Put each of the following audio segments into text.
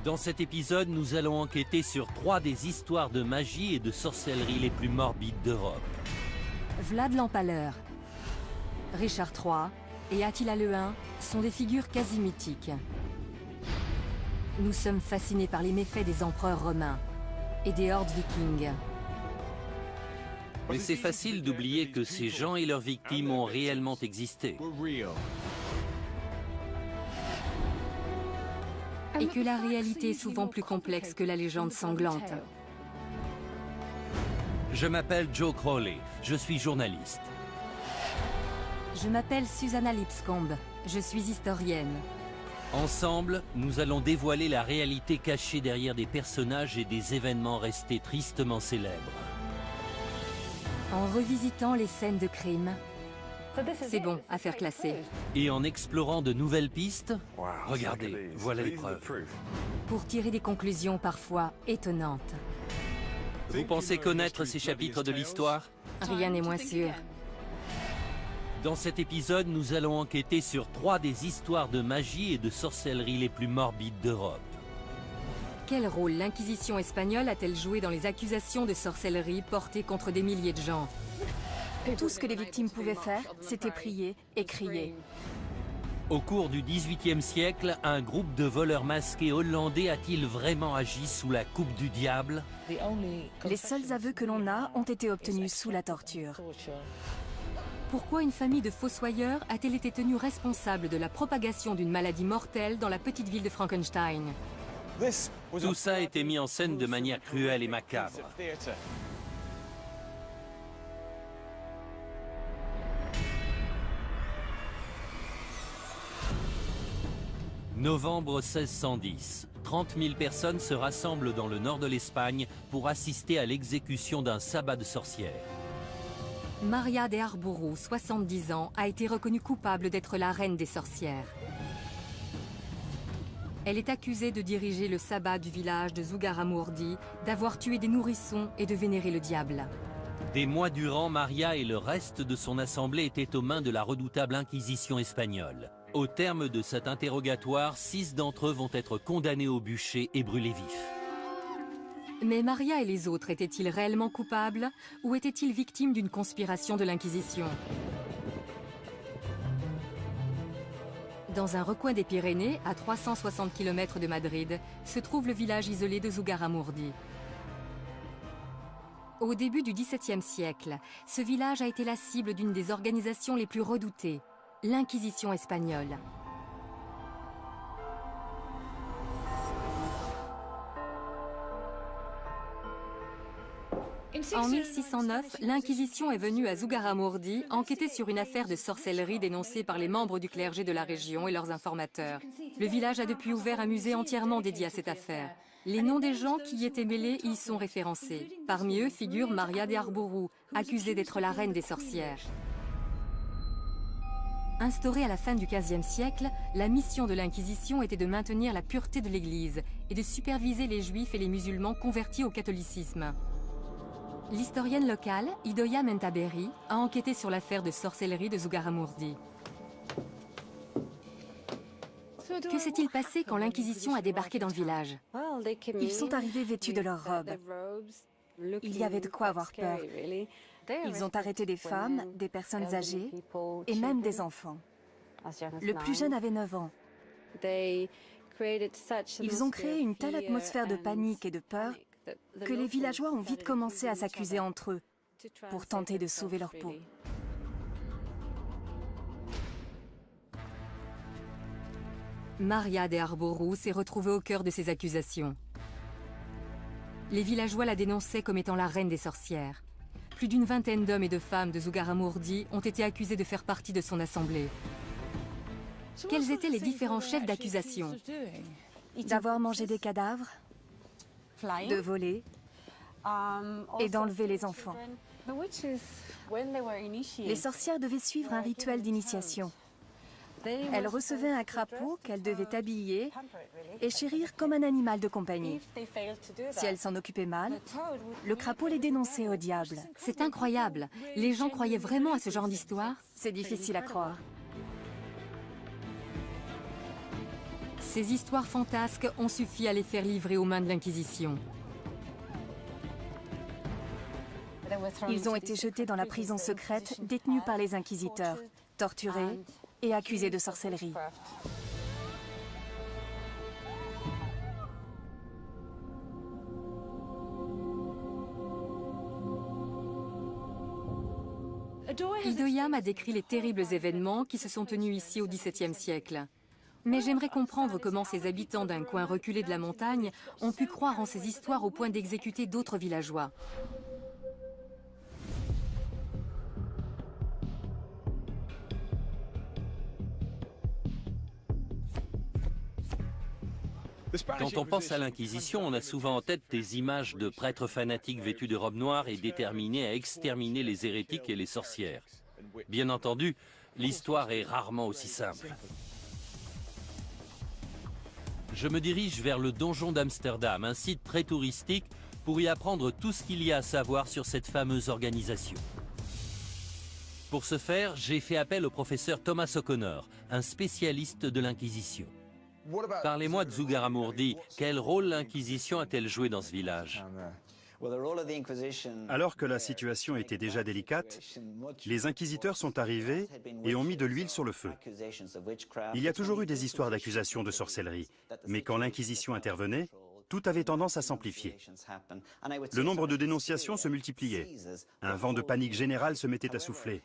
Dans cet épisode, nous allons enquêter sur 3 des histoires de magie et de sorcellerie les plus morbides d'Europe. Vlad l'Empaleur, Richard III et Attila le Hun sont des figures quasi mythiques. Nous sommes fascinés par les méfaits des empereurs romains et des hordes vikings. Mais c'est facile d'oublier que ces gens et leurs victimes ont réellement existé. Et que la réalité est souvent plus complexe que la légende sanglante. Je m'appelle Joe Crowley, je suis journaliste. Je m'appelle Susanna Lipscomb, je suis historienne. Ensemble, nous allons dévoiler la réalité cachée derrière des personnages et des événements restés tristement célèbres. En revisitant les scènes de crime, c'est bon, affaire classée. Et en explorant de nouvelles pistes, regardez, voilà les preuves. Pour tirer des conclusions parfois étonnantes. Vous pensez connaître ces chapitres de l'histoire? Rien n'est moins sûr. Dans cet épisode, nous allons enquêter sur 3 des histoires de magie et de sorcellerie les plus morbides d'Europe. Quel rôle l'Inquisition espagnole a-t-elle joué dans les accusations de sorcellerie portées contre des milliers de gens? Tout ce que les victimes pouvaient faire, c'était prier et crier. Au cours du XVIIIe siècle, un groupe de voleurs masqués hollandais a-t-il vraiment agi sous la coupe du diable? Les seuls aveux que l'on a ont été obtenus sous la torture. Pourquoi une famille de fossoyeurs a-t-elle été tenue responsable de la propagation d'une maladie mortelle dans la petite ville de Frankenstein? Tout ça a été mis en scène de manière cruelle et macabre. Novembre 1610. 30 000 personnes se rassemblent dans le nord de l'Espagne pour assister à l'exécution d'un sabbat de sorcières. Maria de Arbourou, 70 ans, a été reconnue coupable d'être la reine des sorcières. Elle est accusée de diriger le sabbat du village de Zugarramurdi, d'avoir tué des nourrissons et de vénérer le diable. Des mois durant, Maria et le reste de son assemblée étaient aux mains de la redoutable Inquisition espagnole. Au terme de cet interrogatoire, 6 d'entre eux vont être condamnés au bûcher et brûlés vifs. Mais Maria et les autres étaient-ils réellement coupables ou étaient-ils victimes d'une conspiration de l'Inquisition? Dans un recoin des Pyrénées, à 360 km de Madrid, se trouve le village isolé de Zugarramurdi. Au début du XVIIe siècle, ce village a été la cible d'une des organisations les plus redoutées, l'Inquisition espagnole. En 1609, l'Inquisition est venue à Zugarramurdi enquêter sur une affaire de sorcellerie dénoncée par les membres du clergé de la région et leurs informateurs. Le village a depuis ouvert un musée entièrement dédié à cette affaire. Les noms des gens qui y étaient mêlés y sont référencés. Parmi eux figure Maria de Arbourou, accusée d'être la reine des sorcières. Instaurée à la fin du XVe siècle, la mission de l'Inquisition était de maintenir la pureté de l'Église et de superviser les Juifs et les musulmans convertis au catholicisme. L'historienne locale, Idoia Mentaberi, a enquêté sur l'affaire de sorcellerie de Zugarramurdi. Que s'est-il passé quand l'Inquisition a débarqué dans le village? Ils sont arrivés vêtus de leurs robes. Il y avait de quoi avoir peur. Ils ont arrêté des femmes, des personnes âgées et même des enfants. Le plus jeune avait 9 ans. Ils ont créé une telle atmosphère de panique et de peur que les villageois ont vite commencé à s'accuser entre eux pour tenter de sauver leur peau. Maria de Arbourou s'est retrouvée au cœur de ces accusations. Les villageois la dénonçaient comme étant la reine des sorcières. Plus d'une vingtaine d'hommes et de femmes de Zugarramurdi ont été accusés de faire partie de son assemblée. Quels étaient les différents chefs d'accusation? D'avoir mangé des cadavres, de voler et d'enlever les enfants. Les sorcières devaient suivre un rituel d'initiation. Elles recevaient un crapaud qu'elles devaient habiller et chérir comme un animal de compagnie. Si elles s'en occupaient mal, le crapaud les dénonçait au diable. C'est incroyable. Les gens croyaient vraiment à ce genre d'histoire? C'est difficile à croire. Ces histoires fantasques ont suffi à les faire livrer aux mains de l'Inquisition. Ils ont été jetés dans la prison secrète, détenus par les inquisiteurs, torturés et accusés de sorcellerie. Idoia a décrit les terribles événements qui se sont tenus ici au XVIIe siècle. Mais j'aimerais comprendre comment ces habitants d'un coin reculé de la montagne ont pu croire en ces histoires au point d'exécuter d'autres villageois. Quand on pense à l'Inquisition, on a souvent en tête des images de prêtres fanatiques vêtus de robes noires et déterminés à exterminer les hérétiques et les sorcières. Bien entendu, l'histoire est rarement aussi simple. Je me dirige vers le donjon d'Amsterdam, un site très touristique, pour y apprendre tout ce qu'il y a à savoir sur cette fameuse organisation. Pour ce faire, j'ai fait appel au professeur Thomas O'Connor, un spécialiste de l'Inquisition. Parlez-moi de Zugarramurdi. Quel rôle l'Inquisition a-t-elle joué dans ce village? Alors que la situation était déjà délicate, les inquisiteurs sont arrivés et ont mis de l'huile sur le feu. Il y a toujours eu des histoires d'accusations de sorcellerie, mais quand l'Inquisition intervenait, tout avait tendance à s'amplifier. Le nombre de dénonciations se multipliait. Un vent de panique générale se mettait à souffler.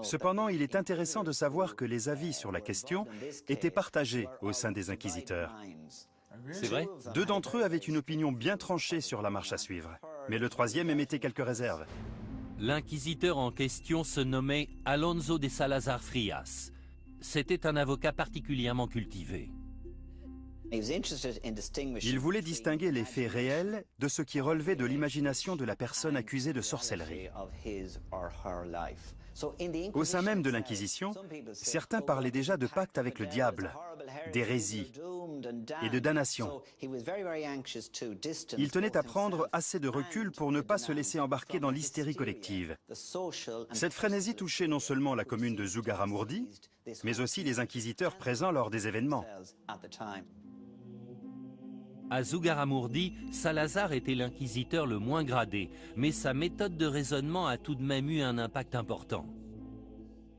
Cependant, il est intéressant de savoir que les avis sur la question étaient partagés au sein des inquisiteurs. C'est vrai? 2 d'entre eux avaient une opinion bien tranchée sur la marche à suivre, mais le 3e émettait quelques réserves. L'inquisiteur en question se nommait Alonso de Salazar Frias. C'était un avocat particulièrement cultivé. Il voulait distinguer les faits réels de ce qui relevait de l'imagination de la personne accusée de sorcellerie. Au sein même de l'Inquisition, certains parlaient déjà de pacte avec le diable, d'hérésie et de damnation. Il tenait à prendre assez de recul pour ne pas se laisser embarquer dans l'hystérie collective. Cette frénésie touchait non seulement la commune de Zugarramurdi, mais aussi les inquisiteurs présents lors des événements. À Zugarramurdi, Salazar était l'inquisiteur le moins gradé, mais sa méthode de raisonnement a tout de même eu un impact important.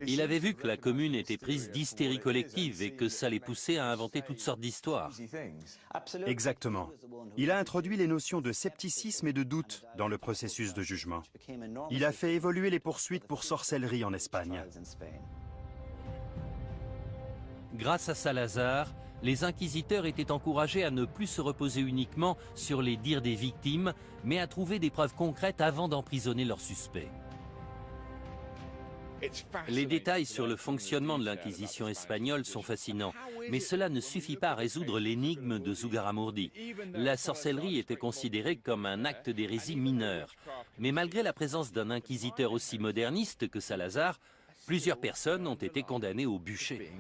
Il avait vu que la commune était prise d'hystérie collective et que ça les poussait à inventer toutes sortes d'histoires. Exactement. Il a introduit les notions de scepticisme et de doute dans le processus de jugement. Il a fait évoluer les poursuites pour sorcellerie en Espagne. Grâce à Salazar, les inquisiteurs étaient encouragés à ne plus se reposer uniquement sur les dires des victimes, mais à trouver des preuves concrètes avant d'emprisonner leurs suspects. Les détails sur le fonctionnement de l'Inquisition espagnole sont fascinants, mais cela ne suffit pas à résoudre l'énigme de Zugarramurdi. La sorcellerie était considérée comme un acte d'hérésie mineur. Mais malgré la présence d'un inquisiteur aussi moderniste que Salazar, plusieurs personnes ont été condamnées au bûcher.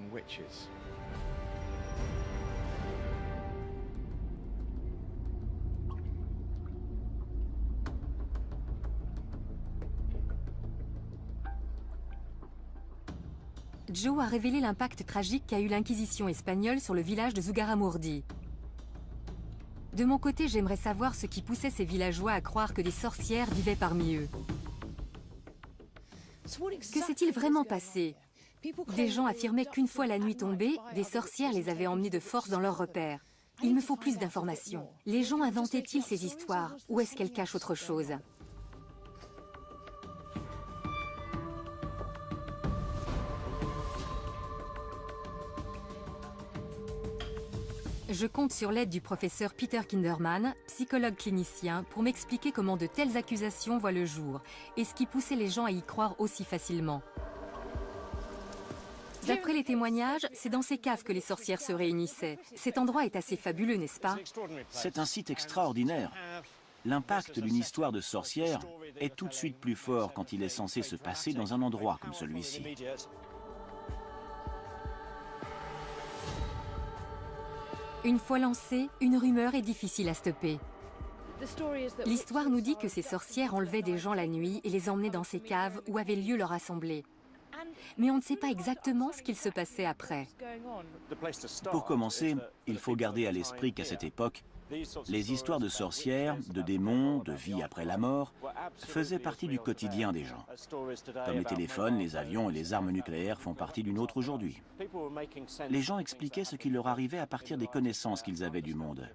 Joe a révélé l'impact tragique qu'a eu l'Inquisition espagnole sur le village de Zugarramurdi. De mon côté, j'aimerais savoir ce qui poussait ces villageois à croire que des sorcières vivaient parmi eux. Que s'est-il vraiment passé? Des gens affirmaient qu'une fois la nuit tombée, des sorcières les avaient emmenés de force dans leurs repères. Il me faut plus d'informations. Les gens inventaient-ils ces histoires ou est-ce qu'elles cachent autre chose? Je compte sur l'aide du professeur Peter Kinderman, psychologue clinicien, pour m'expliquer comment de telles accusations voient le jour et ce qui poussait les gens à y croire aussi facilement. D'après les témoignages, c'est dans ces caves que les sorcières se réunissaient. Cet endroit est assez fabuleux, n'est-ce pas? C'est un site extraordinaire. L'impact d'une histoire de sorcière est tout de suite plus fort quand il est censé se passer dans un endroit comme celui-ci. Une fois lancée, une rumeur est difficile à stopper. L'histoire nous dit que ces sorcières enlevaient des gens la nuit et les emmenaient dans ces caves où avait lieu leur assemblée. mais on ne sait pas exactement ce qu'il se passait après. Pour commencer, il faut garder à l'esprit qu'à cette époque, les histoires de sorcières, de démons, de vie après la mort faisaient partie du quotidien des gens. Comme les téléphones, les avions et les armes nucléaires font partie du nôtre aujourd'hui. Les gens expliquaient ce qui leur arrivait à partir des connaissances qu'ils avaient du monde.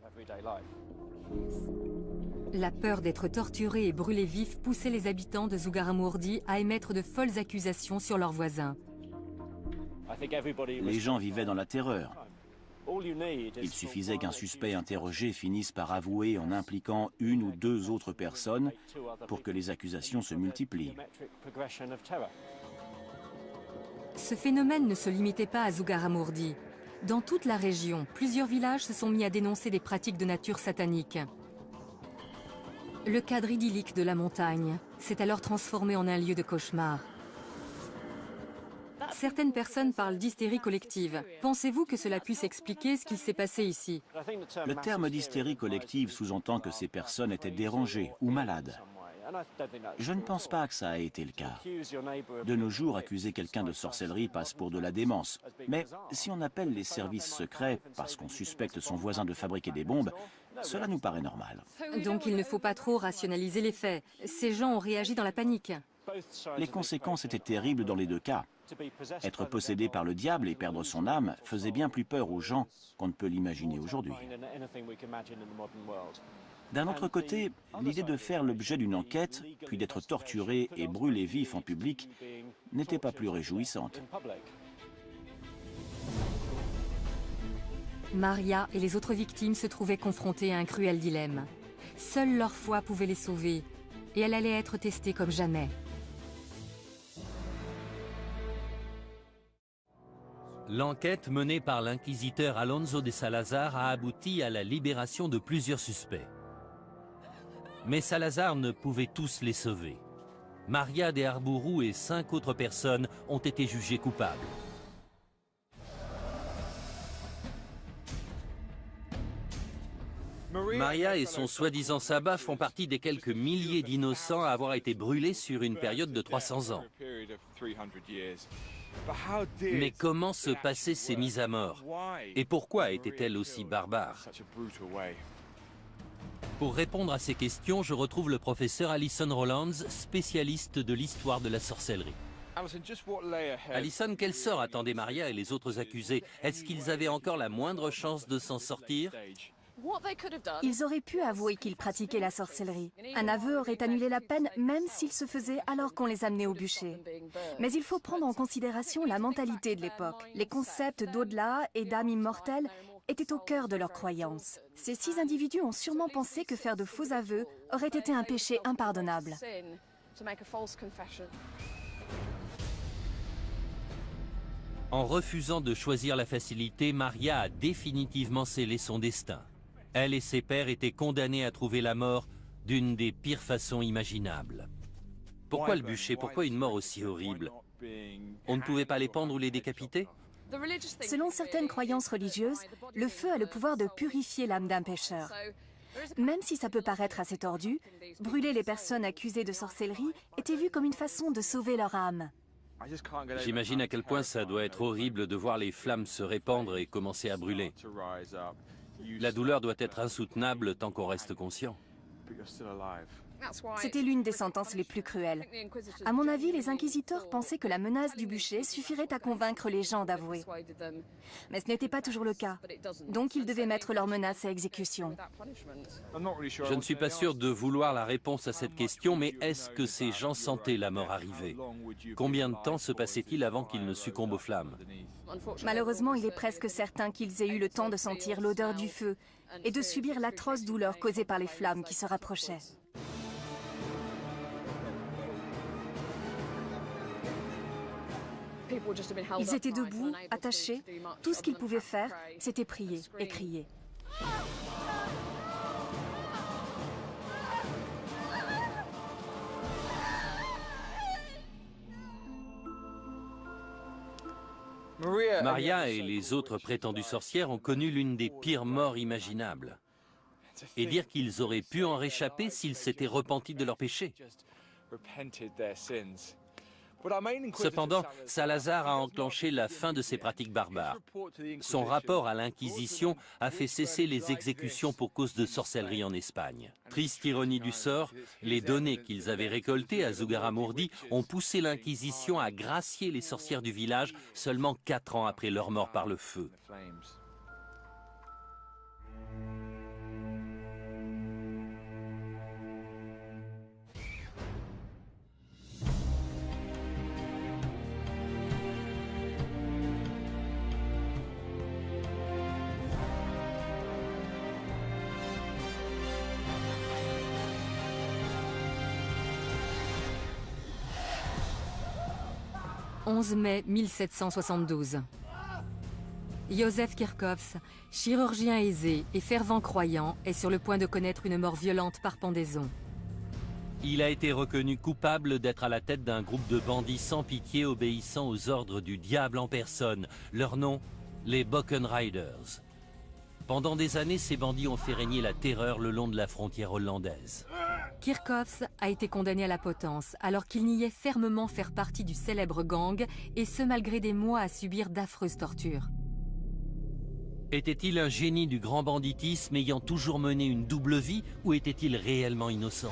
La peur d'être torturés et brûlés vifs poussait les habitants de Zugarramurdi à émettre de folles accusations sur leurs voisins. Les gens vivaient dans la terreur. Il suffisait qu'un suspect interrogé finisse par avouer en impliquant une ou deux autres personnes pour que les accusations se multiplient. Ce phénomène ne se limitait pas à Zugarramurdi. Dans toute la région, plusieurs villages se sont mis à dénoncer des pratiques de nature satanique. Le cadre idyllique de la montagne s'est alors transformé en un lieu de cauchemar. Certaines personnes parlent d'hystérie collective. Pensez-vous que cela puisse expliquer ce qu'il s'est passé ici? Le terme d'hystérie collective sous-entend que ces personnes étaient dérangées ou malades. Je ne pense pas que ça a été le cas. De nos jours, accuser quelqu'un de sorcellerie passe pour de la démence. Mais si on appelle les services secrets parce qu'on suspecte son voisin de fabriquer des bombes, cela nous paraît normal. Donc il ne faut pas trop rationaliser les faits. Ces gens ont réagi dans la panique. Les conséquences étaient terribles dans les deux cas. Être possédé par le diable et perdre son âme faisait bien plus peur aux gens qu'on ne peut l'imaginer aujourd'hui. D'un autre côté, l'idée de faire l'objet d'une enquête, puis d'être torturé et brûlé vif en public, n'était pas plus réjouissante. Maria et les autres victimes se trouvaient confrontées à un cruel dilemme. Seule leur foi pouvait les sauver, et elle allait être testée comme jamais. L'enquête menée par l'inquisiteur Alonso de Salazar a abouti à la libération de plusieurs suspects. Mais Salazar ne pouvait tous les sauver. Maria de Arbourou et 5 autres personnes ont été jugées coupables. Maria et son soi-disant sabbat font partie des quelques milliers d'innocents à avoir été brûlés sur une période de 300 ans. Mais comment se passaient ces mises à mort? Et pourquoi étaient-elles aussi barbares? Pour répondre à ces questions, je retrouve le professeur Alison Rowlands, spécialiste de l'histoire de la sorcellerie. Alison, quel sort attendait Maria et les autres accusés? Est-ce qu'ils avaient encore la moindre chance de s'en sortir? Ils auraient pu avouer qu'ils pratiquaient la sorcellerie. Un aveu aurait annulé la peine, même s'il se faisait alors qu'on les amenait au bûcher. Mais il faut prendre en considération la mentalité de l'époque. Les concepts d'au-delà et d'âme immortelle étaient au cœur de leurs croyances. Ces 6 individus ont sûrement pensé que faire de faux aveux aurait été un péché impardonnable. En refusant de choisir la facilité, Maria a définitivement scellé son destin. Elle et ses pairs étaient condamnés à trouver la mort d'une des pires façons imaginables. Pourquoi le bûcher? Pourquoi une mort aussi horrible? On ne pouvait pas les pendre ou les décapiter? Selon certaines croyances religieuses, le feu a le pouvoir de purifier l'âme d'un pécheur. Même si ça peut paraître assez tordu, brûler les personnes accusées de sorcellerie était vu comme une façon de sauver leur âme. J'imagine à quel point ça doit être horrible de voir les flammes se répandre et commencer à brûler. La douleur doit être insoutenable tant qu'on reste conscient. C'était l'une des sentences les plus cruelles. À mon avis, les inquisiteurs pensaient que la menace du bûcher suffirait à convaincre les gens d'avouer. Mais ce n'était pas toujours le cas. Donc ils devaient mettre leurs menaces à exécution. Je ne suis pas sûr de vouloir la réponse à cette question, mais est-ce que ces gens sentaient la mort arriver? Combien de temps se passait-il avant qu'ils ne succombent aux flammes? Malheureusement, il est presque certain qu'ils aient eu le temps de sentir l'odeur du feu et de subir l'atroce douleur causée par les flammes qui se rapprochaient. Ils étaient debout, attachés. Tout ce qu'ils pouvaient faire, c'était prier et crier. Maria et les autres prétendues sorcières ont connu l'une des pires morts imaginables. Et dire qu'ils auraient pu en réchapper s'ils s'étaient repentis de leurs péchés. Cependant, Salazar a enclenché la fin de ces pratiques barbares. Son rapport à l'Inquisition a fait cesser les exécutions pour cause de sorcellerie en Espagne. Triste ironie du sort, les données qu'ils avaient récoltées à Zugarramurdi ont poussé l'Inquisition à gracier les sorcières du village seulement 4 ans après leur mort par le feu. « 11 mai 1772. Józef Kirchhoffs, chirurgien aisé et fervent croyant, est sur le point de connaître une mort violente par pendaison. Il a été reconnu coupable d'être à la tête d'un groupe de bandits sans pitié obéissant aux ordres du diable en personne. Leur nom, les Bockenriders. Pendant des années, ces bandits ont fait régner la terreur le long de la frontière hollandaise. Kirchhoffs a été condamné à la potence alors qu'il niait fermement faire partie du célèbre gang, et ce malgré des mois à subir d'affreuses tortures. Était-il un génie du grand banditisme ayant toujours mené une double vie, ou était-il réellement innocent ?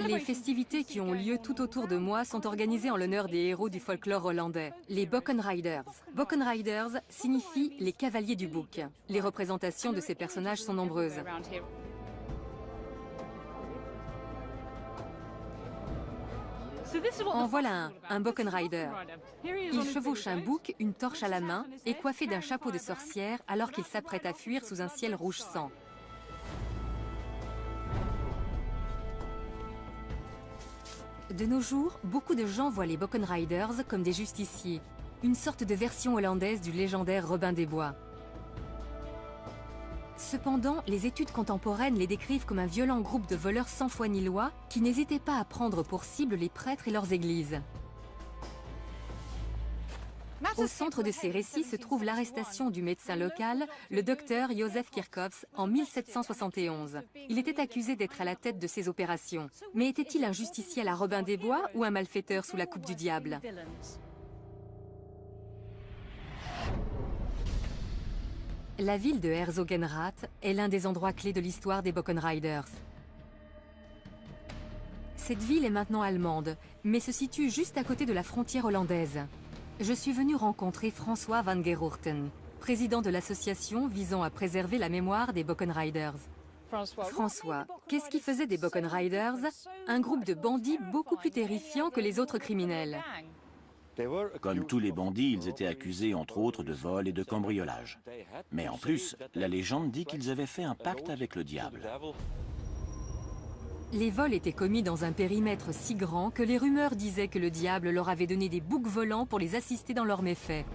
Les festivités qui ont lieu tout autour de moi sont organisées en l'honneur des héros du folklore hollandais, les Bockenriders. Bockenriders signifie les cavaliers du bouc. Les représentations de ces personnages sont nombreuses. En voilà un Bockenrider. Il chevauche un bouc, une torche à la main et coiffé d'un chapeau de sorcière alors qu'il s'apprête à fuir sous un ciel rouge sang. De nos jours, beaucoup de gens voient les Bockenriders comme des justiciers, une sorte de version hollandaise du légendaire Robin des Bois. Cependant, les études contemporaines les décrivent comme un violent groupe de voleurs sans foi ni loi qui n'hésitaient pas à prendre pour cible les prêtres et leurs églises. Au centre de ces récits se trouve l'arrestation du médecin local, le docteur Józef Kirchhoffs, en 1771. Il était accusé d'être à la tête de ces opérations. Mais était-il un justicier à la Robin des Bois ou un malfaiteur sous la coupe du diable ? La ville de Herzogenrath est l'un des endroits clés de l'histoire des Bockenriders. Cette ville est maintenant allemande, mais se situe juste à côté de la frontière hollandaise. Je suis venu rencontrer François van Geroorten, président de l'association visant à préserver la mémoire des Bockenriders. François, qu'est-ce qui faisait des Bockenriders un groupe de bandits beaucoup plus terrifiant que les autres criminels? Comme tous les bandits, ils étaient accusés entre autres de vol et de cambriolage. Mais en plus, la légende dit qu'ils avaient fait un pacte avec le diable. Les vols étaient commis dans un périmètre si grand que les rumeurs disaient que le diable leur avait donné des boucs volants pour les assister dans leurs méfaits.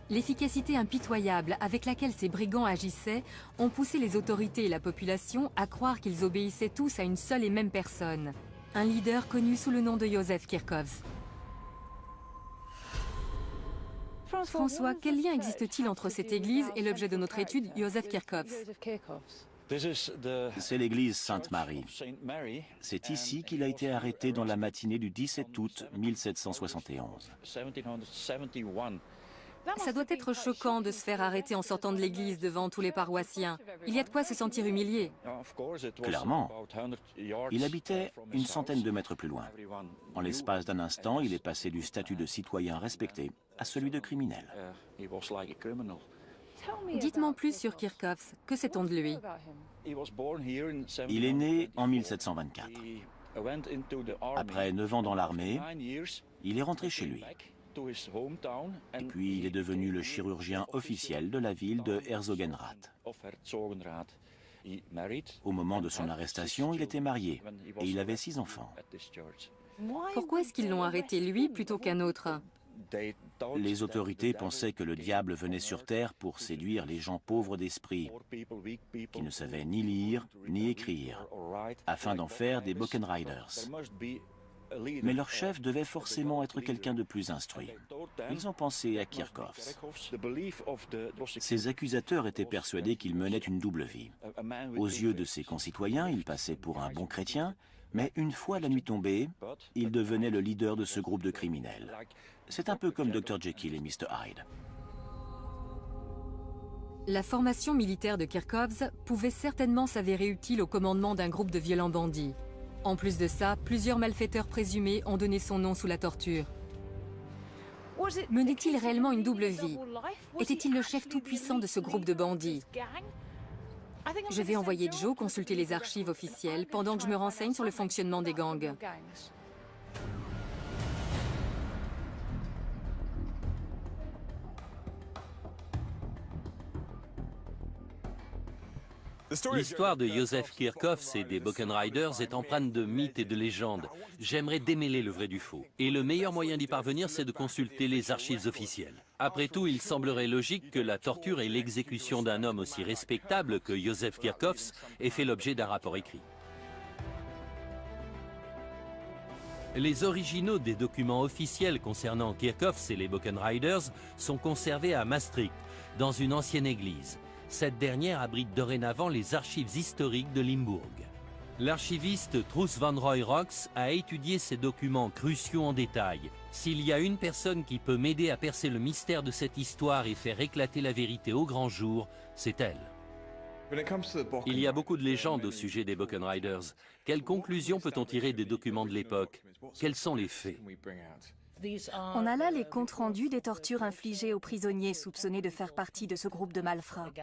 L'efficacité impitoyable avec laquelle ces brigands agissaient ont poussé les autorités et la population à croire qu'ils obéissaient tous à une seule et même personne, un leader connu sous le nom de Józef Kirchhoffs. François, quel lien existe-t-il entre cette église et l'objet de notre étude, Józef Kirchhoffs? C'est l'église Sainte-Marie. C'est ici qu'il a été arrêté dans la matinée du 17 août 1771. Ça doit être choquant de se faire arrêter en sortant de l'église devant tous les paroissiens. Il y a de quoi se sentir humilié. Clairement. Il habitait une centaine de mètres plus loin. En l'espace d'un instant, il est passé du statut de citoyen respecté à celui de criminel. Dites-moi plus sur Kirchhoffs. Que sait-on de lui? Il est né en 1724. Après 9 ans dans l'armée, il est rentré chez lui. Et puis il est devenu le chirurgien officiel de la ville de Herzogenrath. Au moment de son arrestation, il était marié et il avait 6 enfants. Pourquoi est-ce qu'ils l'ont arrêté lui plutôt qu'un autre? Les autorités pensaient que le diable venait sur Terre pour séduire les gens pauvres d'esprit, qui ne savaient ni lire ni écrire, afin d'en faire des Bockenriders. mais leur chef devait forcément être quelqu'un de plus instruit. Ils ont pensé à Kirchhoffs. Ces accusateurs étaient persuadés qu'il menait une double vie. Aux yeux de ses concitoyens, il passait pour un bon chrétien, mais une fois la nuit tombée, il devenait le leader de ce groupe de criminels. C'est un peu comme Dr. Jekyll et Mr. Hyde. La formation militaire de Kirchhoffs pouvait certainement s'avérer utile au commandement d'un groupe de violents bandits. En plus de ça, plusieurs malfaiteurs présumés ont donné son nom sous la torture. Menait-il réellement une double vie? Était-il le chef tout-puissant de ce groupe de bandits? Je vais envoyer Joe consulter les archives officielles pendant que je me renseigne sur le fonctionnement des gangs. L'histoire de Joseph Kirchhoffs et des Buchan Riders est empreinte de mythes et de légendes. J'aimerais démêler le vrai du faux. Et le meilleur moyen d'y parvenir, c'est de consulter les archives officielles. Après tout, il semblerait logique que la torture et l'exécution d'un homme aussi respectable que Joseph Kirchhoffs aient fait l'objet d'un rapport écrit. Les originaux des documents officiels concernant Kirchhoffs et les Buchan Riders sont conservés à Maastricht, dans une ancienne église. Cette dernière abrite dorénavant les archives historiques de Limbourg. L'archiviste Truus van Roy-Rox a étudié ces documents cruciaux en détail. S'il y a une personne qui peut m'aider à percer le mystère de cette histoire et faire éclater la vérité au grand jour, c'est elle. Il y a beaucoup de légendes au sujet des Buchan Riders. Quelles conclusions peut-on tirer des documents de l'époque? Quels sont les faits? On a là les comptes rendus des tortures infligées aux prisonniers soupçonnés de faire partie de ce groupe de malfrats.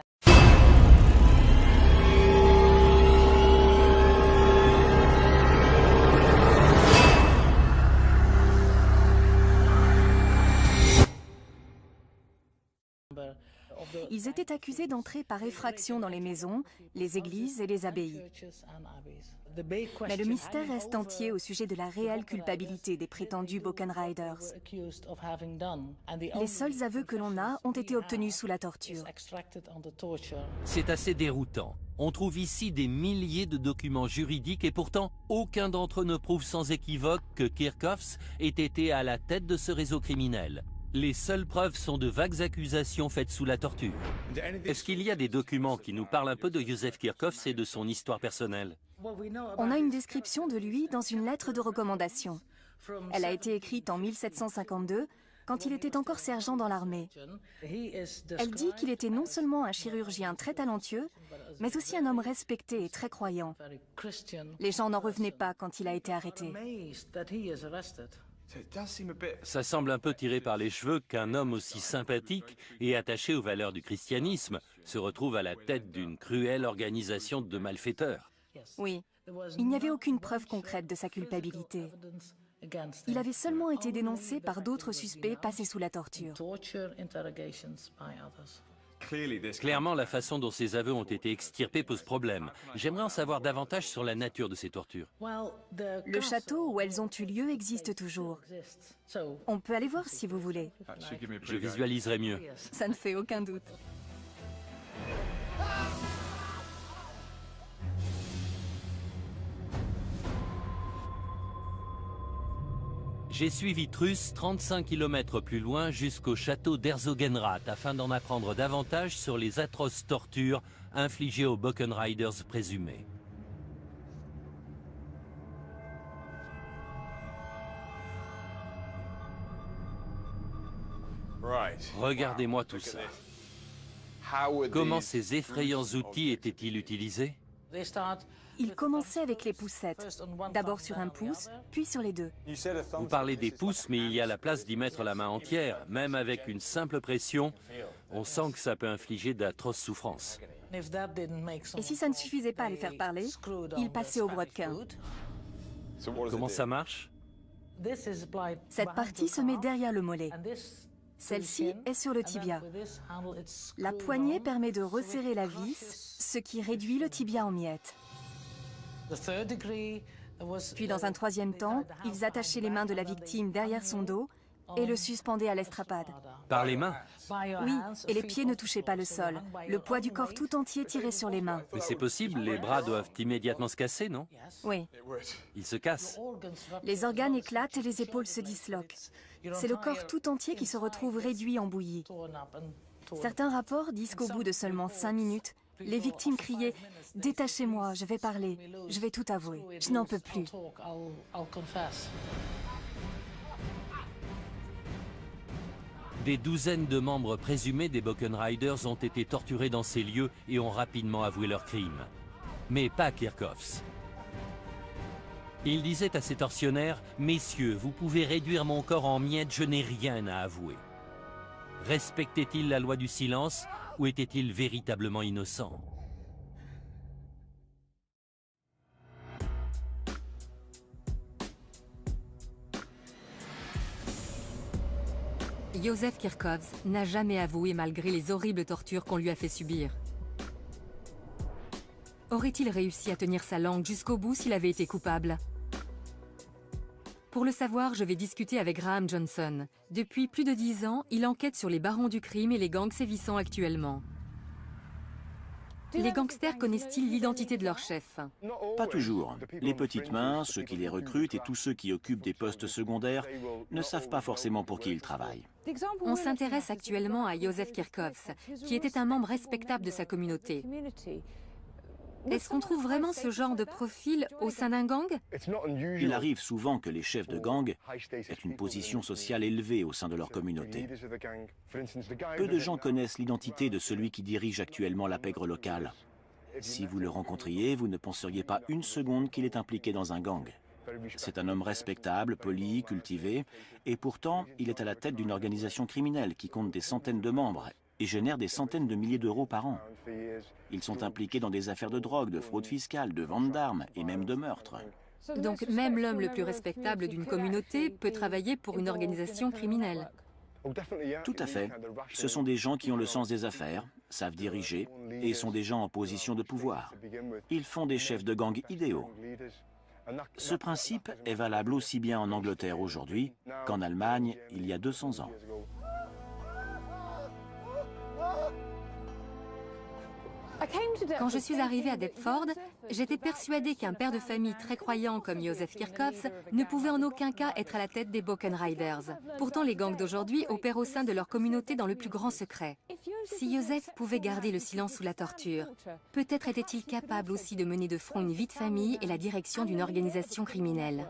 Ils étaient accusés d'entrer par effraction dans les maisons, les églises et les abbayes. Mais le mystère reste entier au sujet de la réelle culpabilité des prétendus Buchan Riders. Les seuls aveux que l'on a ont été obtenus sous la torture. C'est assez déroutant. On trouve ici des milliers de documents juridiques et pourtant, aucun d'entre eux ne prouve sans équivoque que Kirchhoffs ait été à la tête de ce réseau criminel. Les seules preuves sont de vagues accusations faites sous la torture. Est-ce qu'il y a des documents qui nous parlent un peu de Joseph Kirchhoffs et de son histoire personnelle? On a une description de lui dans une lettre de recommandation. Elle a été écrite en 1752, quand il était encore sergent dans l'armée. Elle dit qu'il était non seulement un chirurgien très talentueux, mais aussi un homme respecté et très croyant. Les gens n'en revenaient pas quand il a été arrêté. Ça semble un peu tiré par les cheveux qu'un homme aussi sympathique et attaché aux valeurs du christianisme se retrouve à la tête d'une cruelle organisation de malfaiteurs. Oui, il n'y avait aucune preuve concrète de sa culpabilité. Il avait seulement été dénoncé par d'autres suspects passés sous la torture. Clairement, la façon dont ces aveux ont été extirpés pose problème. J'aimerais en savoir davantage sur la nature de ces tortures. Le château où elles ont eu lieu existe toujours. On peut aller voir si vous voulez. Je visualiserai mieux. Ça ne fait aucun doute. J'ai suivi Truus 35 km plus loin jusqu'au château d'Herzogenrath afin d'en apprendre davantage sur les atroces tortures infligées aux Buchan Riders présumés. Regardez-moi tout ça. Comment ces effrayants outils étaient-ils utilisés? Il commençait avec les poussettes, d'abord sur un pouce, puis sur les deux. Vous parlez des pouces, mais il y a la place d'y mettre la main entière. Même avec une simple pression, on sent que ça peut infliger d'atroces souffrances. Et si ça ne suffisait pas à les faire parler, il passait au brodequin. Comment ça marche? Cette partie se met derrière le mollet. Celle-ci est sur le tibia. La poignée permet de resserrer la vis, ce qui réduit le tibia en miettes. Puis dans un troisième temps, ils attachaient les mains de la victime derrière son dos et le suspendaient à l'estrapade. Par les mains? Oui, et les pieds ne touchaient pas le sol. Le poids du corps tout entier tirait sur les mains. Mais c'est possible, les bras doivent immédiatement se casser, non? Oui. Ils se cassent. Les organes éclatent et les épaules se disloquent. C'est le corps tout entier qui se retrouve réduit en bouillie. Certains rapports disent qu'au bout de seulement 5 minutes, les victimes criaient « Détachez-moi, je vais parler, je vais tout avouer, je n'en peux plus ». Des douzaines de membres présumés des Buchan Riders ont été torturés dans ces lieux et ont rapidement avoué leurs crimes. Mais pas Kirchhoffs. Il disait à ses tortionnaires « Messieurs, vous pouvez réduire mon corps en miettes, je n'ai rien à avouer ». Respectait-il la loi du silence ou était-il véritablement innocent? Józef Kirchhoffs n'a jamais avoué malgré les horribles tortures qu'on lui a fait subir. Aurait-il réussi à tenir sa langue jusqu'au bout s'il avait été coupable? Pour le savoir, je vais discuter avec Graham Johnson. Depuis plus de 10 ans, il enquête sur les barons du crime et les gangs sévissant actuellement. Les gangsters connaissent-ils l'identité de leur chef? Pas toujours. Les petites mains, ceux qui les recrutent et tous ceux qui occupent des postes secondaires ne savent pas forcément pour qui ils travaillent. On s'intéresse actuellement à Józef Kirchhoffs, qui était un membre respectable de sa communauté. Est-ce qu'on trouve vraiment ce genre de profil au sein d'un gang? Il arrive souvent que les chefs de gang aient une position sociale élevée au sein de leur communauté. Peu de gens connaissent l'identité de celui qui dirige actuellement la pègre locale. Si vous le rencontriez, vous ne penseriez pas une seconde qu'il est impliqué dans un gang. C'est un homme respectable, poli, cultivé, et pourtant, il est à la tête d'une organisation criminelle qui compte des centaines de membres et génère des centaines de milliers d'euros par an. Ils sont impliqués dans des affaires de drogue, de fraude fiscale, de vente d'armes et même de meurtre. Donc même l'homme le plus respectable d'une communauté peut travailler pour une organisation criminelle. Tout à fait. Ce sont des gens qui ont le sens des affaires, savent diriger et sont des gens en position de pouvoir. Ils font des chefs de gang idéaux. Ce principe est valable aussi bien en Angleterre aujourd'hui qu'en Allemagne il y a 200 ans. Quand je suis arrivée à Deptford, j'étais persuadée qu'un père de famille très croyant comme Józef Kirchhoffs ne pouvait en aucun cas être à la tête des Buchan Riders. Pourtant, les gangs d'aujourd'hui opèrent au sein de leur communauté dans le plus grand secret. Si Józef pouvait garder le silence sous la torture, peut-être était-il capable aussi de mener de front une vie de famille et la direction d'une organisation criminelle.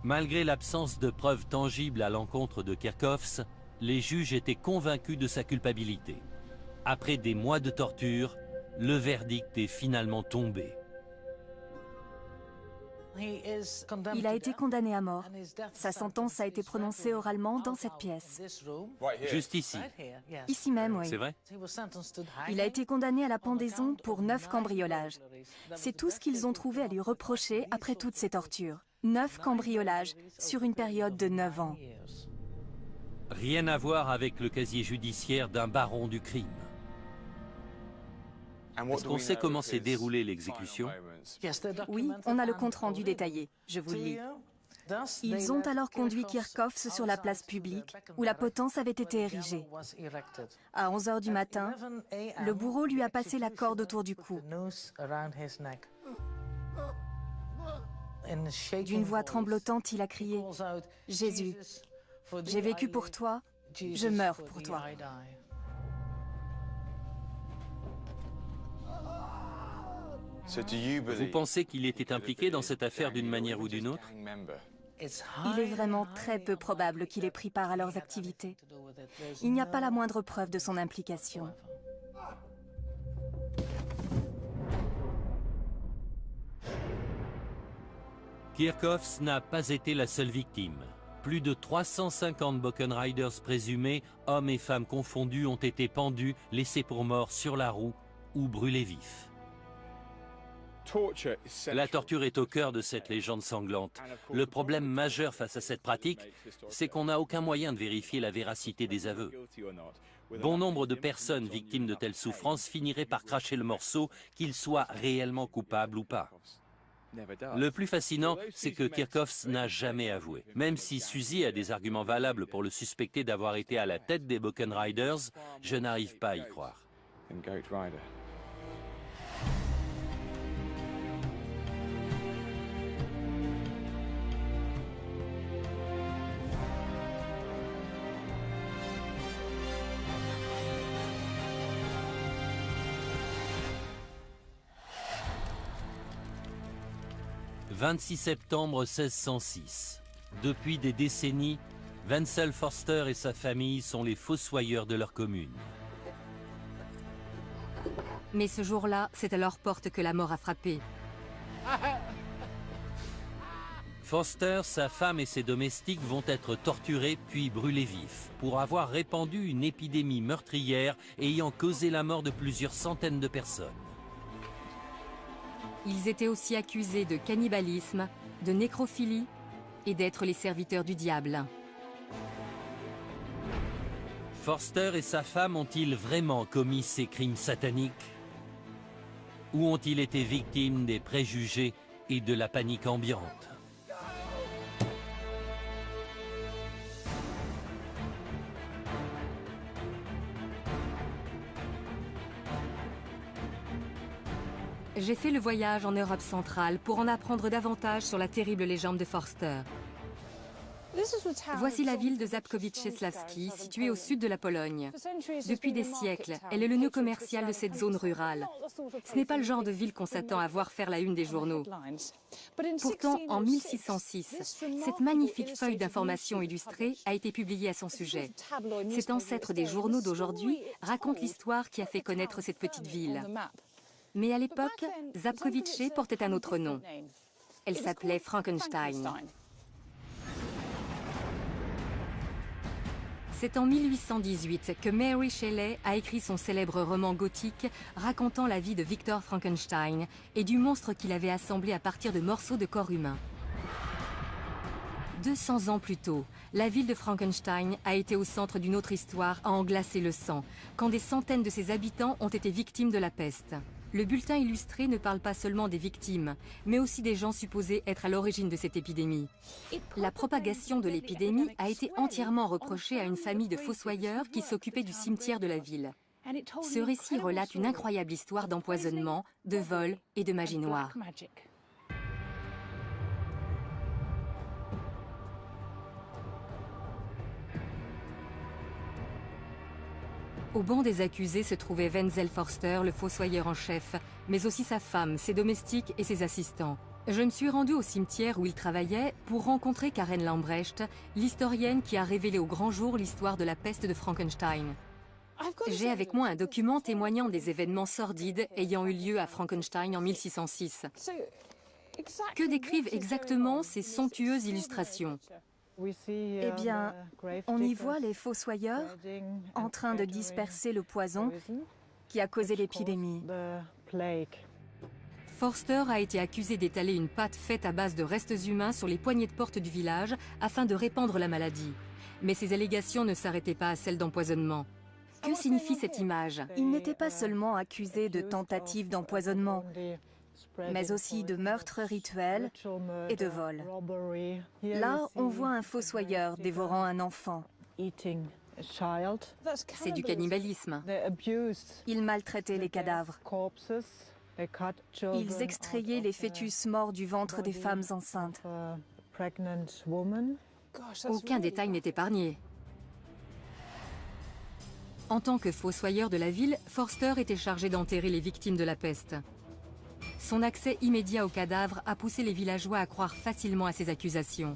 Malgré l'absence de preuves tangibles à l'encontre de Kirchhoffs, les juges étaient convaincus de sa culpabilité. Après des mois de torture, le verdict est finalement tombé. Il a été condamné à mort. Sa sentence a été prononcée oralement dans cette pièce. Juste ici. Ici même, oui. C'est vrai? Il a été condamné à la pendaison pour 9 cambriolages. C'est tout ce qu'ils ont trouvé à lui reprocher après toutes ces tortures. 9 cambriolages sur une période de 9 ans. Rien à voir avec le casier judiciaire d'un baron du crime. Est-ce qu'on sait comment s'est déroulée l'exécution? Oui, on a le compte-rendu détaillé. Je vous le lis. Ils ont alors conduit Kirchhoffs sur la place publique où la potence avait été érigée. À 11 h du matin, le bourreau lui a passé la corde autour du cou. D'une voix tremblotante, il a crié « Jésus, j'ai vécu pour toi, je meurs pour toi ». Vous pensez qu'il était impliqué dans cette affaire d'une manière ou d'une autre? Il est vraiment très peu probable qu'il ait pris part à leurs activités. Il n'y a pas la moindre preuve de son implication. Kirchhoffs n'a pas été la seule victime. Plus de 350 Buchan Riders présumés, hommes et femmes confondus, ont été pendus, laissés pour morts sur la roue ou brûlés vifs. La torture est au cœur de cette légende sanglante. Le problème majeur face à cette pratique, c'est qu'on n'a aucun moyen de vérifier la véracité des aveux. Bon nombre de personnes victimes de telles souffrances finiraient par cracher le morceau, qu'ils soient réellement coupables ou pas. Le plus fascinant, c'est que Kirchhoffs n'a jamais avoué. Même si Suzy a des arguments valables pour le suspecter d'avoir été à la tête des Buchan Riders, je n'arrive pas à y croire. « 26 septembre 1606. Depuis des décennies, Wenzel Forster et sa famille sont les fossoyeurs de leur commune. Mais ce jour-là, c'est à leur porte que la mort a frappé. Forster, sa femme et ses domestiques vont être torturés puis brûlés vifs pour avoir répandu une épidémie meurtrière ayant causé la mort de plusieurs centaines de personnes. Ils étaient aussi accusés de cannibalisme, de nécrophilie et d'être les serviteurs du diable. Forster et sa femme ont-ils vraiment commis ces crimes sataniques? Ou ont-ils été victimes des préjugés et de la panique ambiante? J'ai fait le voyage en Europe centrale pour en apprendre davantage sur la terrible légende de Forster. Voici la ville de Zabkowice-Czeslawski, située au sud de la Pologne. Depuis des siècles, elle est le nœud commercial de cette zone rurale. Ce n'est pas le genre de ville qu'on s'attend à voir faire la une des journaux. Pourtant, en 1606, cette magnifique feuille d'information illustrée a été publiée à son sujet. Cet ancêtre des journaux d'aujourd'hui raconte l'histoire qui a fait connaître cette petite ville. Mais à l'époque, Zabkowice portait un autre nom. Elle s'appelait Frankenstein. C'est en 1818 que Mary Shelley a écrit son célèbre roman gothique racontant la vie de Victor Frankenstein et du monstre qu'il avait assemblé à partir de morceaux de corps humain. 200 ans plus tôt, la ville de Frankenstein a été au centre d'une autre histoire à en glacer le sang, quand des centaines de ses habitants ont été victimes de la peste. Le bulletin illustré ne parle pas seulement des victimes, mais aussi des gens supposés être à l'origine de cette épidémie. La propagation de l'épidémie a été entièrement reprochée à une famille de fossoyeurs qui s'occupait du cimetière de la ville. Ce récit relate une incroyable histoire d'empoisonnement, de vol et de magie noire. Au banc des accusés se trouvait Wenzel Forster, le fossoyeur en chef, mais aussi sa femme, ses domestiques et ses assistants. Je me suis rendue au cimetière où il travaillait pour rencontrer Karen Lambrecht, l'historienne qui a révélé au grand jour l'histoire de la peste de Frankenstein. J'ai avec moi un document témoignant des événements sordides ayant eu lieu à Frankenstein en 1606. Que décrivent exactement ces somptueuses illustrations ? Eh bien, on y voit les fossoyeurs en train de disperser le poison qui a causé l'épidémie. Forster a été accusé d'étaler une pâte faite à base de restes humains sur les poignées de porte du village afin de répandre la maladie. Mais ces allégations ne s'arrêtaient pas à celles d'empoisonnement. Que signifie cette image ? Il n'était pas seulement accusé de tentative d'empoisonnement, mais aussi de meurtre rituel et de vol. Là, on voit un fossoyeur dévorant un enfant. C'est du cannibalisme. Ils maltraitaient les cadavres. Ils extrayaient les fœtus morts du ventre des femmes enceintes. Aucun détail n'est épargné. En tant que fossoyeur de la ville, Forster était chargé d'enterrer les victimes de la peste. Son accès immédiat aux cadavres a poussé les villageois à croire facilement à ces accusations.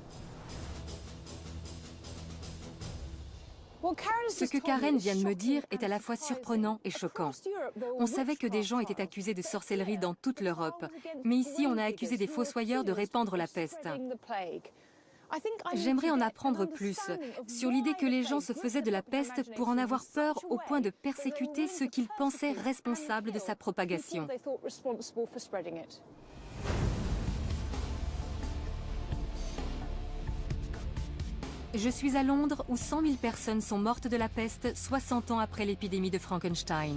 Ce que Karen vient de me dire est à la fois surprenant et choquant. On savait que des gens étaient accusés de sorcellerie dans toute l'Europe, mais ici on a accusé des fossoyeurs de répandre la peste. J'aimerais en apprendre plus sur l'idée que les gens se faisaient de la peste pour en avoir peur au point de persécuter ceux qu'ils pensaient responsables de sa propagation. Je suis à Londres où 100 000 personnes sont mortes de la peste 60 ans après l'épidémie de Frankenstein.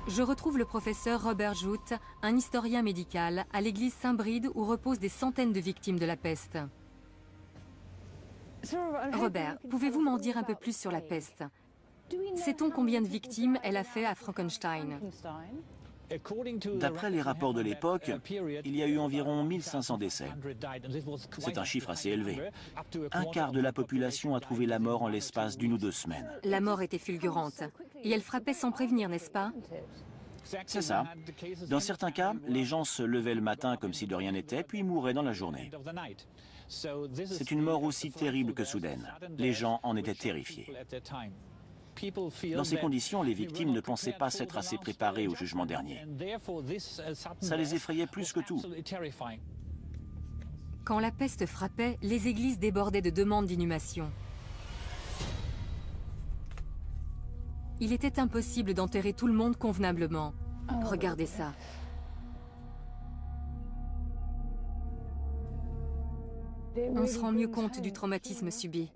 Je retrouve le professeur Robert Jout, un historien médical, à l'église Saint-Bride où reposent des centaines de victimes de la peste. Robert, pouvez-vous m'en dire un peu plus sur la peste? Sait-on combien de victimes elle a fait à Frankenstein? D'après les rapports de l'époque, il y a eu environ 1500 décès. C'est un chiffre assez élevé. Un quart de la population a trouvé la mort en l'espace d'1 ou 2 semaines. La mort était fulgurante. Et elle frappait sans prévenir, n'est-ce pas? C'est ça. Dans certains cas, les gens se levaient le matin comme si de rien n'était, puis mouraient dans la journée. C'est une mort aussi terrible que soudaine. Les gens en étaient terrifiés. Dans ces conditions, les victimes ne pensaient pas s'être assez préparées au jugement dernier. Ça les effrayait plus que tout. Quand la peste frappait, les églises débordaient de demandes d'inhumation. Il était impossible d'enterrer tout le monde convenablement. Regardez ça. On se rend mieux compte du traumatisme subi.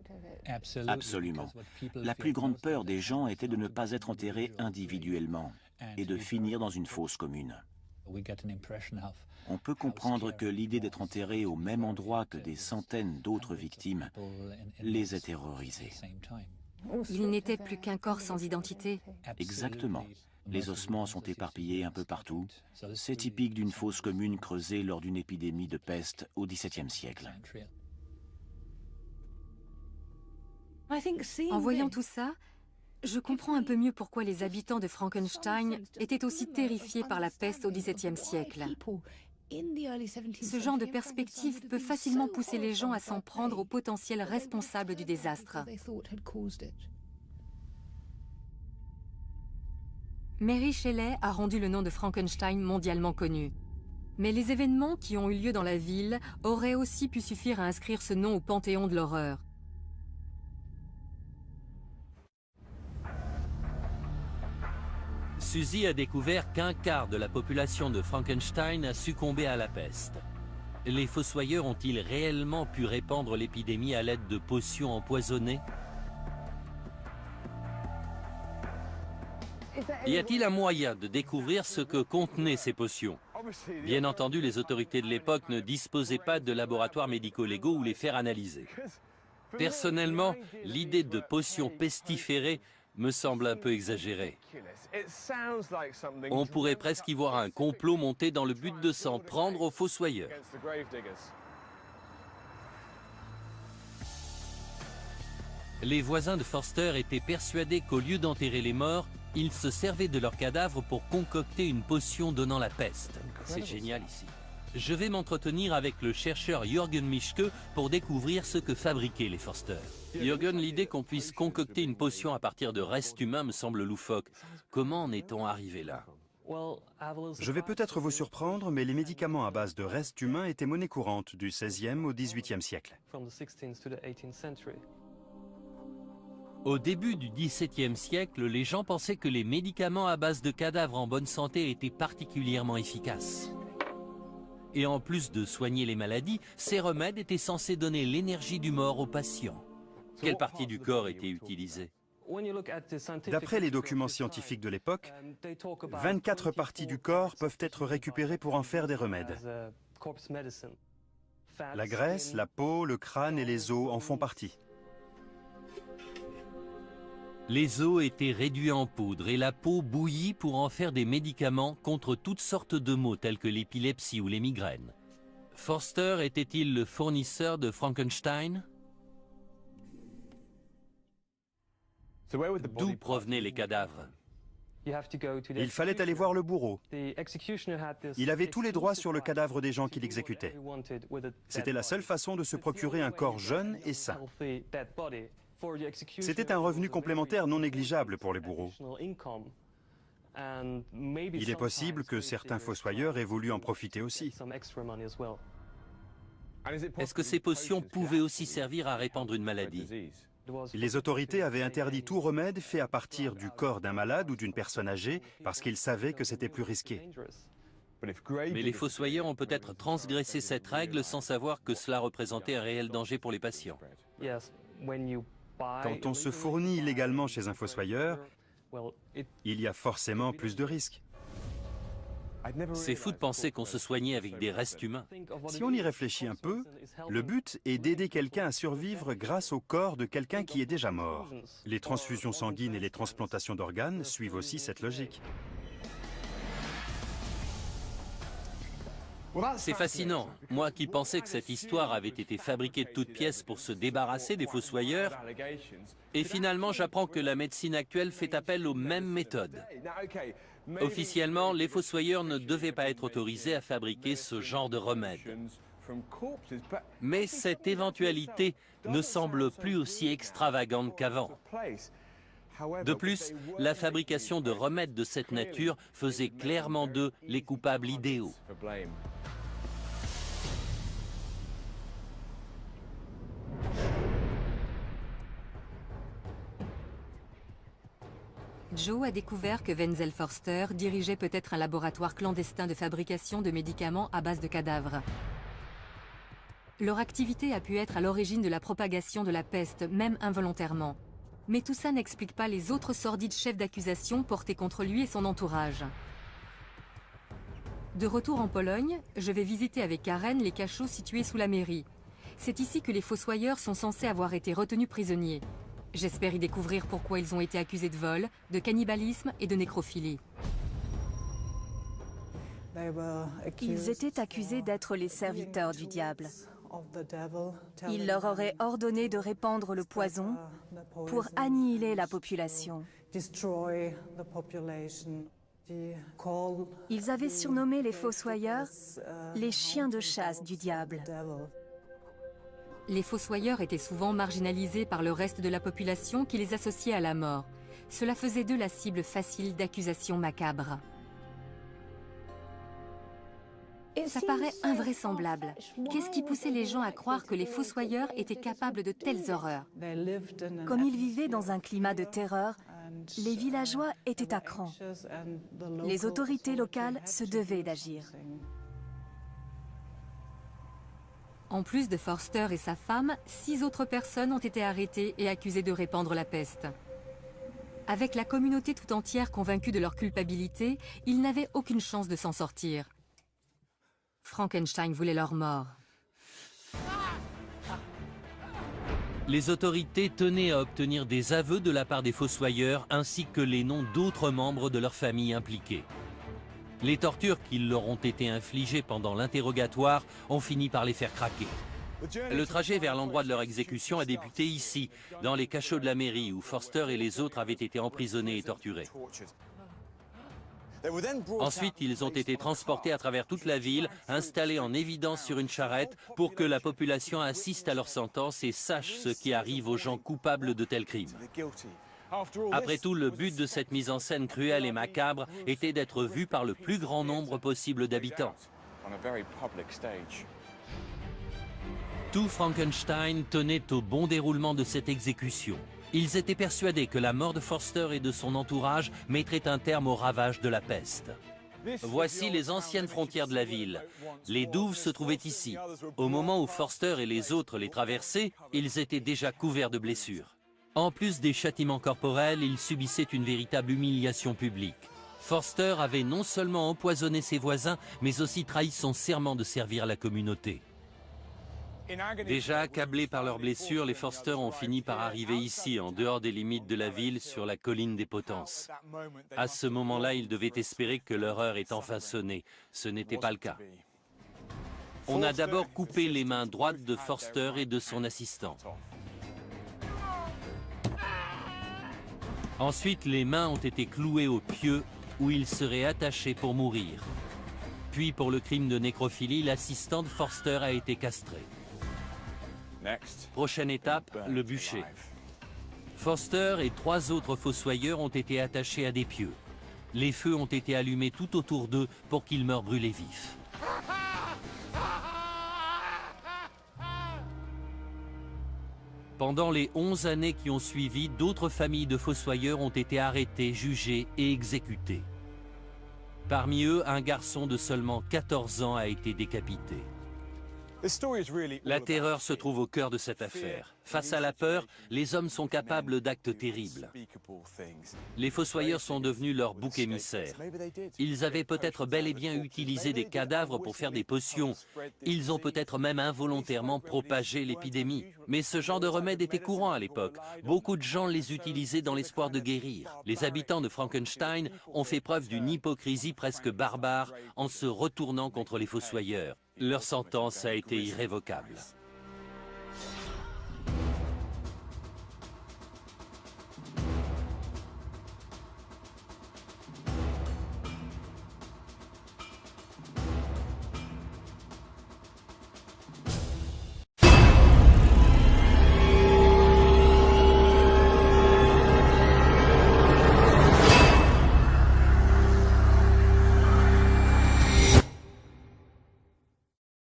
Absolument. La plus grande peur des gens était de ne pas être enterrés individuellement et de finir dans une fosse commune. On peut comprendre que l'idée d'être enterré au même endroit que des centaines d'autres victimes les ait terrorisés. Il n'était plus qu'un corps sans identité. Exactement. Les ossements sont éparpillés un peu partout. C'est typique d'une fosse commune creusée lors d'une épidémie de peste au XVIIe siècle. En voyant tout ça, je comprends un peu mieux pourquoi les habitants de Frankenstein étaient aussi terrifiés par la peste au XVIIe siècle. Ce genre de perspective peut facilement pousser les gens à s'en prendre aux potentiels responsables du désastre. Mary Shelley a rendu le nom de Frankenstein mondialement connu. Mais les événements qui ont eu lieu dans la ville auraient aussi pu suffire à inscrire ce nom au panthéon de l'horreur. Suzy a découvert qu'un quart de la population de Frankenstein a succombé à la peste. Les fossoyeurs ont-ils réellement pu répandre l'épidémie à l'aide de potions empoisonnées? Y a-t-il un moyen de découvrir ce que contenaient ces potions? Bien entendu, les autorités de l'époque ne disposaient pas de laboratoires médico-légaux où les faire analyser. Personnellement, l'idée de potions pestiférées me semble un peu exagérée. On pourrait presque y voir un complot monté dans le but de s'en prendre aux fossoyeurs. Les voisins de Forster étaient persuadés qu'au lieu d'enterrer les morts, ils se servaient de leurs cadavres pour concocter une potion donnant la peste. C'est génial ici. Je vais m'entretenir avec le chercheur Jürgen Mischke pour découvrir ce que fabriquaient les Forster. Jürgen, l'idée qu'on puisse concocter une potion à partir de restes humains me semble loufoque. Comment en est-on arrivé là? Je vais peut-être vous surprendre, mais les médicaments à base de restes humains étaient monnaie courante du XVIe au XVIIIe siècle. Au début du XVIIe siècle, les gens pensaient que les médicaments à base de cadavres en bonne santé étaient particulièrement efficaces. Et en plus de soigner les maladies, ces remèdes étaient censés donner l'énergie du mort aux patients. Quelle partie du corps était utilisée? D'après les documents scientifiques de l'époque, 24 parties du corps peuvent être récupérées pour en faire des remèdes. La graisse, la peau, le crâne et les os en font partie. Les os étaient réduits en poudre et la peau bouillie pour en faire des médicaments contre toutes sortes de maux tels que l'épilepsie ou les migraines. Forster était-il le fournisseur de Frankenstein? D'où provenaient les cadavres? Il fallait aller voir le bourreau. Il avait tous les droits sur le cadavre des gens qu'il exécutait. C'était la seule façon de se procurer un corps jeune et sain. C'était un revenu complémentaire non négligeable pour les bourreaux. Il est possible que certains fossoyeurs aient voulu en profiter aussi. Est-ce que ces potions pouvaient aussi servir à répandre une maladie? Les autorités avaient interdit tout remède fait à partir du corps d'un malade ou d'une personne âgée parce qu'ils savaient que c'était plus risqué. Mais les fossoyeurs ont peut-être transgressé cette règle sans savoir que cela représentait un réel danger pour les patients. Quand on se fournit illégalement chez un fossoyeur, il y a forcément plus de risques. C'est fou de penser qu'on se soignait avec des restes humains. Si on y réfléchit un peu, le but est d'aider quelqu'un à survivre grâce au corps de quelqu'un qui est déjà mort. Les transfusions sanguines et les transplantations d'organes suivent aussi cette logique. C'est fascinant. Moi qui pensais que cette histoire avait été fabriquée de toutes pièces pour se débarrasser des fossoyeurs, et finalement j'apprends que la médecine actuelle fait appel aux mêmes méthodes. Officiellement, les fossoyeurs ne devaient pas être autorisés à fabriquer ce genre de remède. Mais cette éventualité ne semble plus aussi extravagante qu'avant. De plus, la fabrication de remèdes de cette nature faisait clairement d'eux les coupables idéaux. Joe a découvert que Wenzel Forster dirigeait peut-être un laboratoire clandestin de fabrication de médicaments à base de cadavres. Leur activité a pu être à l'origine de la propagation de la peste, même involontairement. Mais tout ça n'explique pas les autres sordides chefs d'accusation portés contre lui et son entourage. De retour en Pologne, je vais visiter avec Karen les cachots situés sous la mairie. C'est ici que les fossoyeurs sont censés avoir été retenus prisonniers. J'espère y découvrir pourquoi ils ont été accusés de vol, de cannibalisme et de nécrophilie. Ils étaient accusés d'être les serviteurs du diable. Il leur aurait ordonné de répandre le poison pour annihiler la population. Ils avaient surnommé les fossoyeurs les chiens de chasse du diable. Les fossoyeurs étaient souvent marginalisés par le reste de la population qui les associait à la mort. Cela faisait d'eux la cible facile d'accusations macabres. Ça paraît invraisemblable. Qu'est-ce qui poussait les gens à croire que les fossoyeurs étaient capables de telles horreurs? Comme ils vivaient dans un climat de terreur, les villageois étaient à cran. Les autorités locales se devaient d'agir. En plus de Forster et sa femme, 6 autres personnes ont été arrêtées et accusées de répandre la peste. Avec la communauté tout entière convaincue de leur culpabilité, ils n'avaient aucune chance de s'en sortir. Frankenstein voulait leur mort. Les autorités tenaient à obtenir des aveux de la part des fossoyeurs ainsi que les noms d'autres membres de leur famille impliqués. Les tortures qui leur ont été infligées pendant l'interrogatoire ont fini par les faire craquer. Le trajet vers l'endroit de leur exécution a débuté ici, dans les cachots de la mairie, où Forster et les autres avaient été emprisonnés et torturés. Ensuite, ils ont été transportés à travers toute la ville, installés en évidence sur une charrette pour que la population assiste à leur sentence et sache ce qui arrive aux gens coupables de tels crimes. Après tout, le but de cette mise en scène cruelle et macabre était d'être vu par le plus grand nombre possible d'habitants. Tout Frankenstein tenait au bon déroulement de cette exécution. Ils étaient persuadés que la mort de Forster et de son entourage mettrait un terme aux ravages de la peste. Voici les anciennes frontières de la ville. Les douves se trouvaient ici. Au moment où Forster et les autres les traversaient, ils étaient déjà couverts de blessures. En plus des châtiments corporels, ils subissaient une véritable humiliation publique. Forster avait non seulement empoisonné ses voisins, mais aussi trahi son serment de servir la communauté. Déjà accablés par leurs blessures, les Forster ont fini par arriver ici, en dehors des limites de la ville, sur la colline des Potences. À ce moment-là, ils devaient espérer que leur heure est enfin sonnée. Ce n'était pas le cas. On a d'abord coupé les mains droites de Forster et de son assistant. Ensuite, les mains ont été clouées au pieu où ils seraient attachés pour mourir. Puis, pour le crime de nécrophilie, l'assistant de Forster a été castré. Prochaine étape, le bûcher. Forster et 3 autres fossoyeurs ont été attachés à des pieux. Les feux ont été allumés tout autour d'eux pour qu'ils meurent brûlés vifs. Pendant les 11 années qui ont suivi, d'autres familles de fossoyeurs ont été arrêtées, jugées et exécutées. Parmi eux, un garçon de seulement 14 ans a été décapité. La terreur se trouve au cœur de cette affaire. Face à la peur, les hommes sont capables d'actes terribles. Les fossoyeurs sont devenus leur bouc émissaire. Ils avaient peut-être bel et bien utilisé des cadavres pour faire des potions. Ils ont peut-être même involontairement propagé l'épidémie. Mais ce genre de remède était courant à l'époque. Beaucoup de gens les utilisaient dans l'espoir de guérir. Les habitants de Frankenstein ont fait preuve d'une hypocrisie presque barbare en se retournant contre les fossoyeurs. Leur sentence a été irrévocable.